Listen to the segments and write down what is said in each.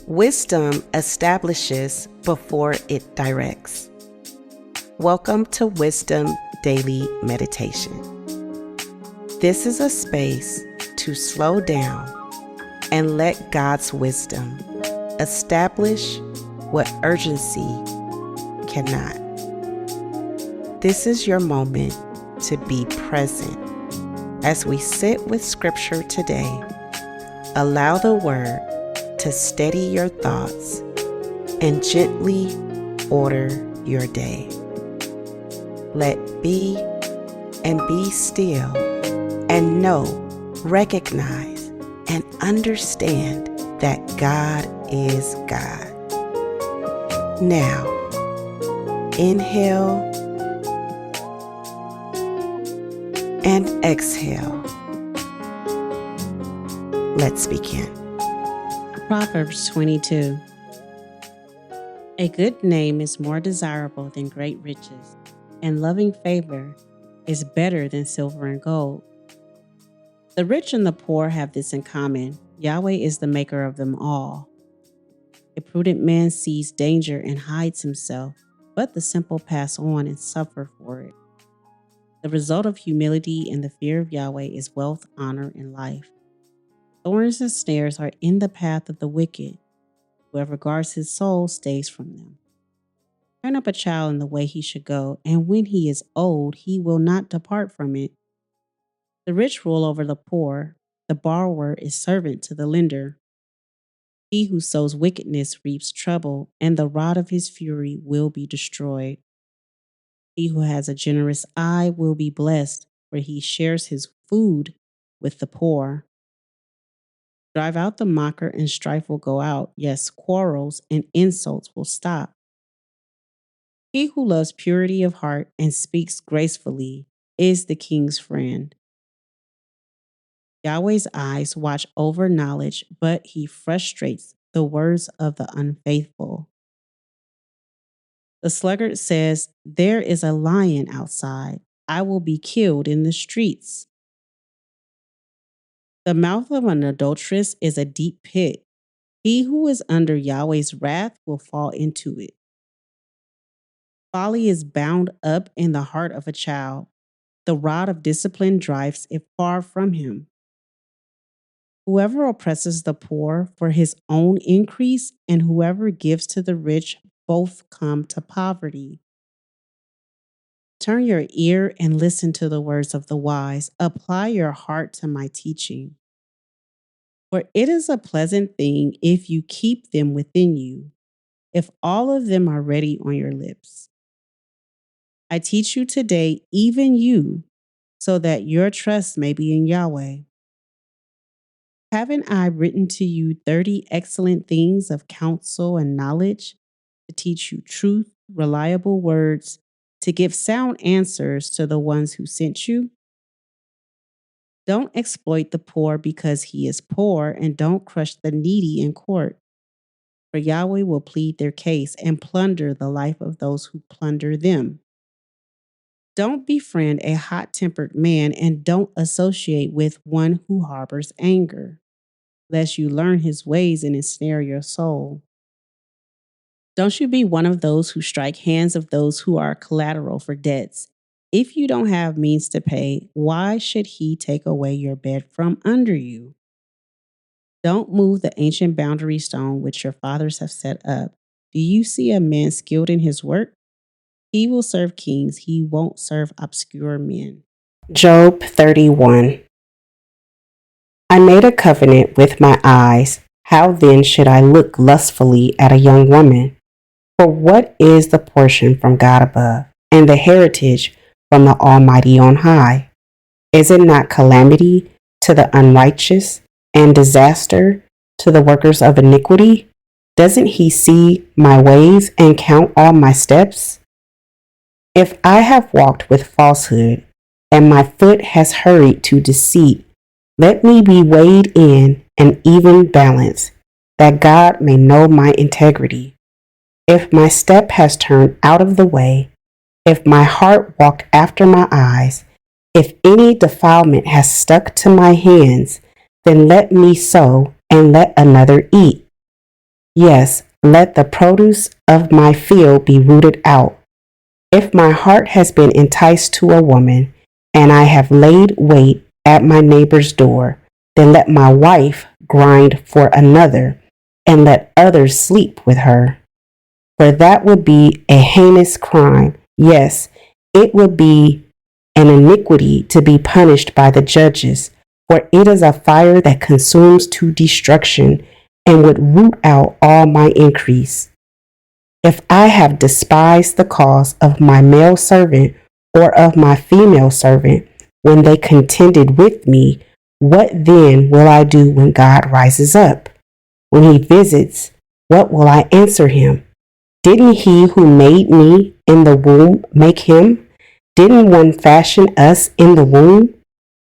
Wisdom establishes before it directs. Welcome to Wisdom Daily Meditation. This is a space to slow down and let God's wisdom establish what urgency cannot. This is your moment to be present. As we sit with Scripture today, allow the Word to steady your thoughts and gently order your day. Let be and be still and know, recognize, and understand that God is God. Now, inhale and exhale. Let's begin. Proverbs 22. A good name is more desirable than great riches, and loving favor is better than silver and gold. The rich and the poor have this in common: Yahweh is the maker of them all. A prudent man sees danger and hides himself, but the simple pass on and suffer for it. The result of humility and the fear of Yahweh is wealth, honor, and life. Thorns and snares are in the path of the wicked. Whoever guards his soul stays from them. Train up a child in the way he should go, and when he is old, he will not depart from it. The rich rule over the poor. The borrower is servant to the lender. He who sows wickedness reaps trouble, and the rod of his fury will be destroyed. He who has a generous eye will be blessed, for he shares his food with the poor. Drive out the mocker and strife will go out. Yes, quarrels and insults will stop. He who loves purity of heart and speaks gracefully is the king's friend. Yahweh's eyes watch over knowledge, but he frustrates the words of the unfaithful. The sluggard says, "There is a lion outside. I will be killed in the streets." The mouth of an adulteress is a deep pit. He who is under Yahweh's wrath will fall into it. Folly is bound up in the heart of a child. The rod of discipline drives it far from him. Whoever oppresses the poor for his own increase, and whoever gives to the rich, both come to poverty. Turn your ear and listen to the words of the wise. Apply your heart to my teaching. For it is a pleasant thing if you keep them within you, if all of them are ready on your lips. I teach you today, even you, so that your trust may be in Yahweh. Haven't I written to you 30 excellent things of counsel and knowledge, to teach you truth, reliable words, to give sound answers to the ones who sent you? Don't exploit the poor because he is poor, and don't crush the needy in court. For Yahweh will plead their case and plunder the life of those who plunder them. Don't befriend a hot-tempered man, and don't associate with one who harbors anger, lest you learn his ways and ensnare your soul. Don't you be one of those who strike hands of those who are collateral for debts. If you don't have means to pay, why should he take away your bed from under you? Don't move the ancient boundary stone which your fathers have set up. Do you see a man skilled in his work? He will serve kings, he won't serve obscure men. Job 31. I made a covenant with my eyes. How then should I look lustfully at a young woman? For what is the portion from God above, and the heritage from the Almighty on high? Is it not calamity to the unrighteous, and disaster to the workers of iniquity? Doesn't he see my ways and count all my steps? If I have walked with falsehood, and my foot has hurried to deceit, let me be weighed in an even balance, that God may know my integrity. If my step has turned out of the way, if my heart walked after my eyes, if any defilement has stuck to my hands, then let me sow and let another eat. Yes, let the produce of my field be rooted out. If my heart has been enticed to a woman, and I have laid wait at my neighbor's door, then let my wife grind for another, and let others sleep with her. For that would be a heinous crime. Yes, it would be an iniquity to be punished by the judges, for it is a fire that consumes to destruction and would root out all my increase. If I have despised the cause of my male servant or of my female servant when they contended with me, what then will I do when God rises up? When he visits, what will I answer him? Didn't he who made me in the womb make him? Didn't one fashion us in the womb?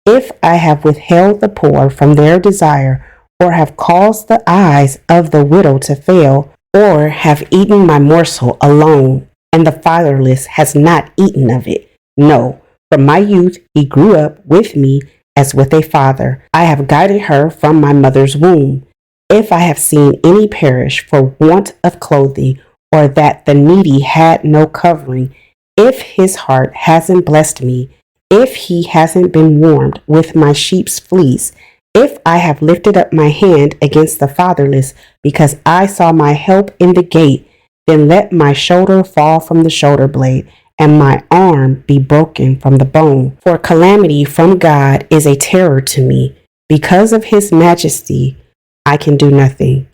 If I have withheld the poor from their desire, or have caused the eyes of the widow to fail, or have eaten my morsel alone, and the fatherless has not eaten of it. No, from my youth he grew up with me as with a father. I have guided her from my mother's womb. If I have seen any perish for want of clothing, or that the needy had no covering, if his heart hasn't blessed me, if he hasn't been warmed with my sheep's fleece, if I have lifted up my hand against the fatherless because I saw my help in the gate, then let my shoulder fall from the shoulder blade and my arm be broken from the bone. For calamity from God is a terror to me. Because of his majesty, I can do nothing.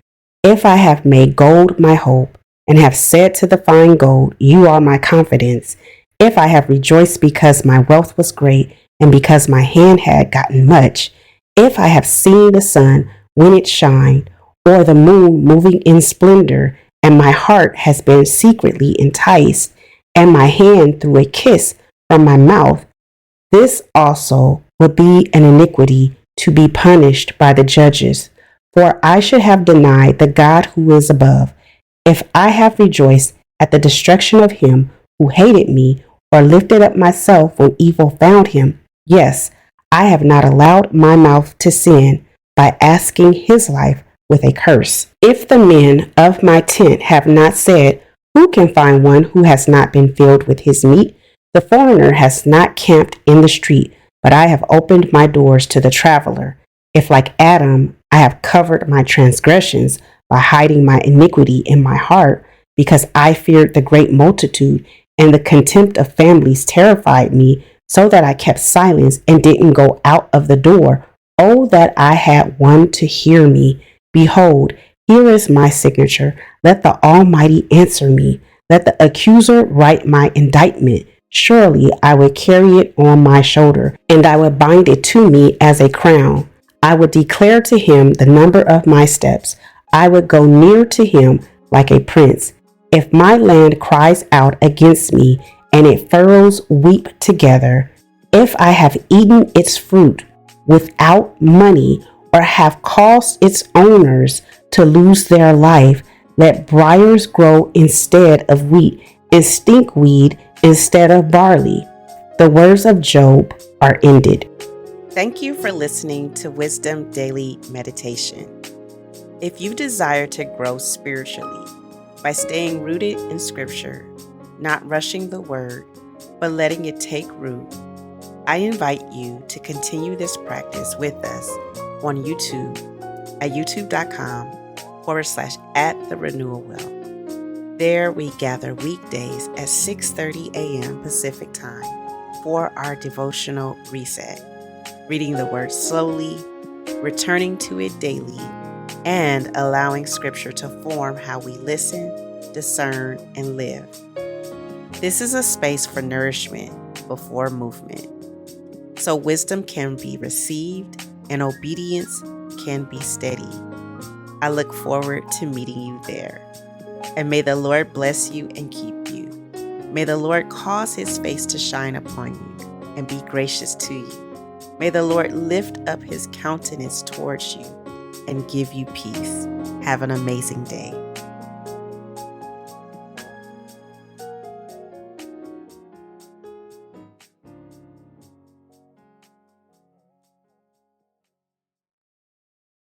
If I have made gold my hope and have said to the fine gold, you are my confidence, if I have rejoiced because my wealth was great and because my hand had gotten much, if I have seen the sun when it shined, or the moon moving in splendor, and my heart has been secretly enticed, and my hand threw a kiss from my mouth, this also would be an iniquity to be punished by the judges. For I should have denied the God who is above, if I have rejoiced at the destruction of him who hated me, or lifted up myself when evil found him. Yes, I have not allowed my mouth to sin by asking his life with a curse. If the men of my tent have not said, who can find one who has not been filled with his meat? The foreigner has not camped in the street, but I have opened my doors to the traveler. If, like Adam, I have covered my transgressions by hiding my iniquity in my heart, because I feared the great multitude, and the contempt of families terrified me, so that I kept silence and didn't go out of the door. Oh, that I had one to hear me. Behold, here is my signature. Let the Almighty answer me. Let the accuser write my indictment. Surely I would carry it on my shoulder, and I would bind it to me as a crown. I would declare to him the number of my steps. I would go near to him like a prince. If my land cries out against me, and its furrows weep together, if I have eaten its fruit without money, or have caused its owners to lose their life, let briars grow instead of wheat, and stinkweed instead of barley. The words of Job are ended. Thank you for listening to Wisdom Daily Meditation. If you desire to grow spiritually by staying rooted in Scripture, not rushing the Word, but letting it take root, I invite you to continue this practice with us on YouTube at youtube.com/@the-renewal-well. There we gather weekdays at 6:30 a.m. Pacific Time for our devotional reset, reading the Word slowly, returning to it daily, and allowing Scripture to form how we listen, discern, and live. This is a space for nourishment before movement, so wisdom can be received and obedience can be steady. I look forward to meeting you there. And may the Lord bless you and keep you. May the Lord cause his face to shine upon you and be gracious to you. May the Lord lift up his countenance towards you and give you peace. Have an amazing day.